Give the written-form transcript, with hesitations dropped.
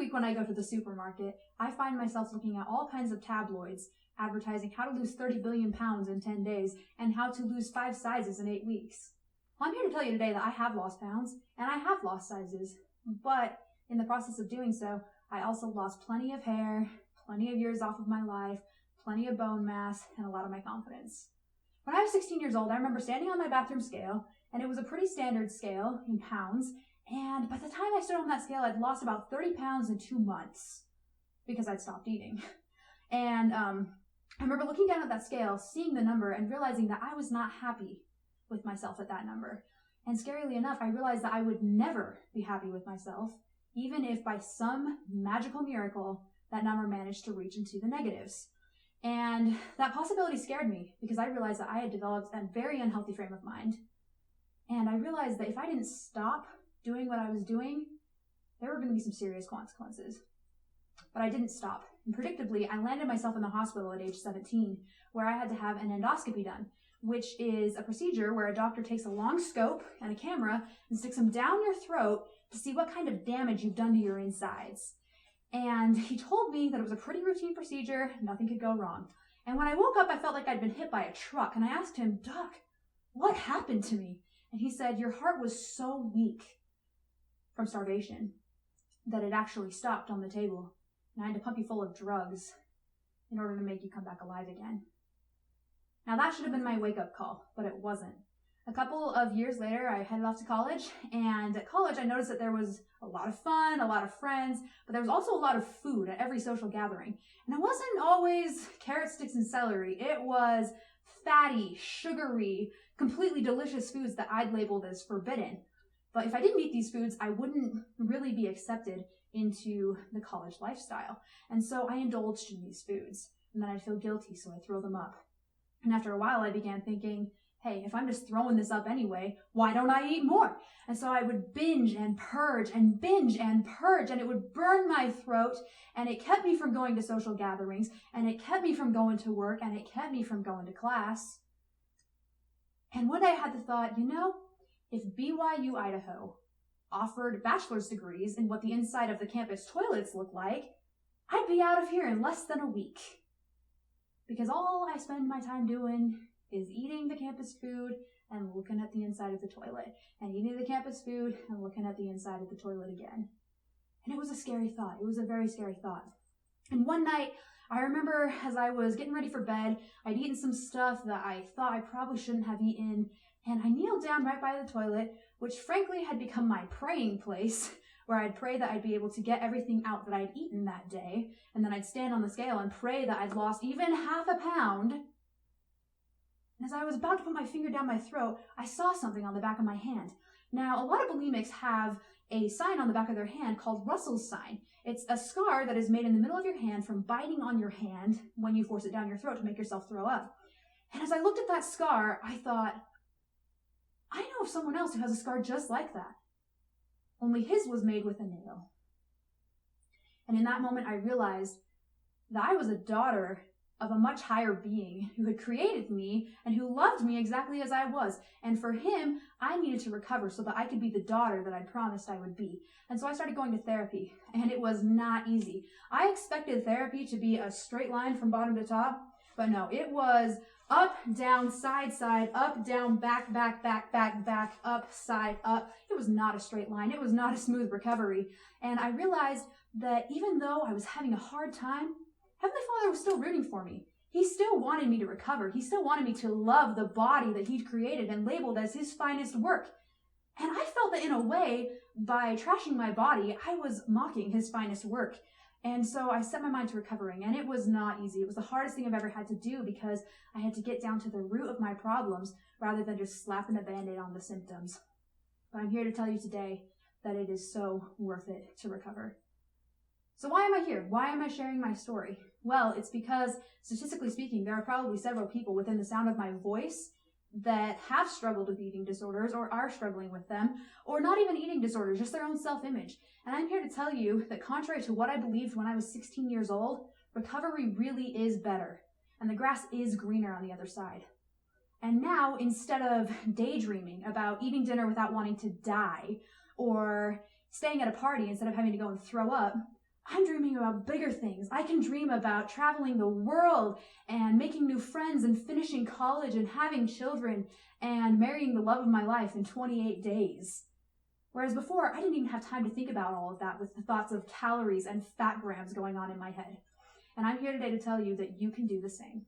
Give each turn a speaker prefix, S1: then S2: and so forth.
S1: week when I go to the supermarket, I find myself looking at all kinds of tabloids advertising how to lose 30 billion pounds in 10 days and how to lose 5 sizes in 8 weeks. Well, I'm here to tell you today that I have lost pounds and I have lost sizes, but in the process of doing so, I also lost plenty of hair, plenty of years off of my life, plenty of bone mass, and a lot of my confidence. When I was 16 years old, I remember standing on my bathroom scale, and it was a pretty standard scale in pounds, and by the time I stood on that scale, I'd lost about 30 pounds in 2 months because I'd stopped eating. And I remember looking down at that scale, seeing the number, and realizing that I was not happy with myself at that number. And scarily enough, I realized that I would never be happy with myself, even if by some magical miracle, that number managed to reach into the negatives. And that possibility scared me because I realized that I had developed a very unhealthy frame of mind. And I realized that if I didn't stop doing what I was doing, there were going to be some serious consequences. But I didn't stop. And predictably, I landed myself in the hospital at age 17, where I had to have an endoscopy done, which is a procedure where a doctor takes a long scope and a camera and sticks them down your throat to see what kind of damage you've done to your insides. And he told me that it was a pretty routine procedure, nothing could go wrong. And when I woke up, I felt like I'd been hit by a truck, and I asked him, "Doc, what happened to me?" And he said, "Your heart was so weak from starvation that it actually stopped on the table, and I had to pump you full of drugs in order to make you come back alive again." Now that should have been my wake-up call, but it wasn't. A couple of years later, I headed off to college, and at college I noticed that there was a lot of fun, a lot of friends, but there was also a lot of food at every social gathering. And it wasn't always carrot sticks and celery. It was fatty, sugary, completely delicious foods that I'd labeled as forbidden. But if I didn't eat these foods, I wouldn't really be accepted into the college lifestyle. And so I indulged in these foods, and then I'd feel guilty, so I'd throw them up. And after a while, I began thinking, hey, if I'm just throwing this up anyway, why don't I eat more? And so I would binge and purge and binge and purge, and it would burn my throat, and it kept me from going to social gatherings, and it kept me from going to work, and it kept me from going to class. And one day I had the thought, if BYU Idaho offered bachelor's degrees in what the inside of the campus toilets look like, I'd be out of here in less than a week. Because all I spend my time doing is eating the campus food and looking at the inside of the toilet, and eating the campus food and looking at the inside of the toilet again. And it was a scary thought. It was a very scary thought. And one night, I remember as I was getting ready for bed, I'd eaten some stuff that I thought I probably shouldn't have eaten, and I kneeled down right by the toilet, which frankly had become my praying place, where I'd pray that I'd be able to get everything out that I'd eaten that day, and then I'd stand on the scale and pray that I'd lost even half a pound. And as I was about to put my finger down my throat, I saw something on the back of my hand. Now, a lot of bulimics have a sign on the back of their hand called Russell's sign. It's a scar that is made in the middle of your hand from biting on your hand when you force it down your throat to make yourself throw up. And as I looked at that scar, I thought, I know of someone else who has a scar just like that. Only his was made with a nail. And in that moment, I realized that I was a daughter of a much higher being who had created me and who loved me exactly as I was. And for him, I needed to recover so that I could be the daughter that I promised I would be. And so I started going to therapy, and it was not easy. I expected therapy to be a straight line from bottom to top, but no, it was up, down, side, side, up, down, back, back, back, back, back, up, side, up. It was not a straight line. It was not a smooth recovery. And I realized that even though I was having a hard time, Heavenly Father was still rooting for me. He still wanted me to recover. He still wanted me to love the body that he'd created and labeled as his finest work. And I felt that in a way, by trashing my body, I was mocking his finest work. And so I set my mind to recovering, and it was not easy. It was the hardest thing I've ever had to do because I had to get down to the root of my problems rather than just slapping a Band-Aid on the symptoms. But I'm here to tell you today that it is so worth it to recover. So why am I here? Why am I sharing my story? Well, it's because, statistically speaking, there are probably several people within the sound of my voice that have struggled with eating disorders or are struggling with them, or not even eating disorders, just their own self-image. And I'm here to tell you that contrary to what I believed when I was 16 years old, recovery really is better, and the grass is greener on the other side. And now, instead of daydreaming about eating dinner without wanting to die, or staying at a party instead of having to go and throw up, I'm dreaming about bigger things. I can dream about traveling the world and making new friends and finishing college and having children and marrying the love of my life in 28 days. Whereas before, I didn't even have time to think about all of that with the thoughts of calories and fat grams going on in my head. And I'm here today to tell you that you can do the same.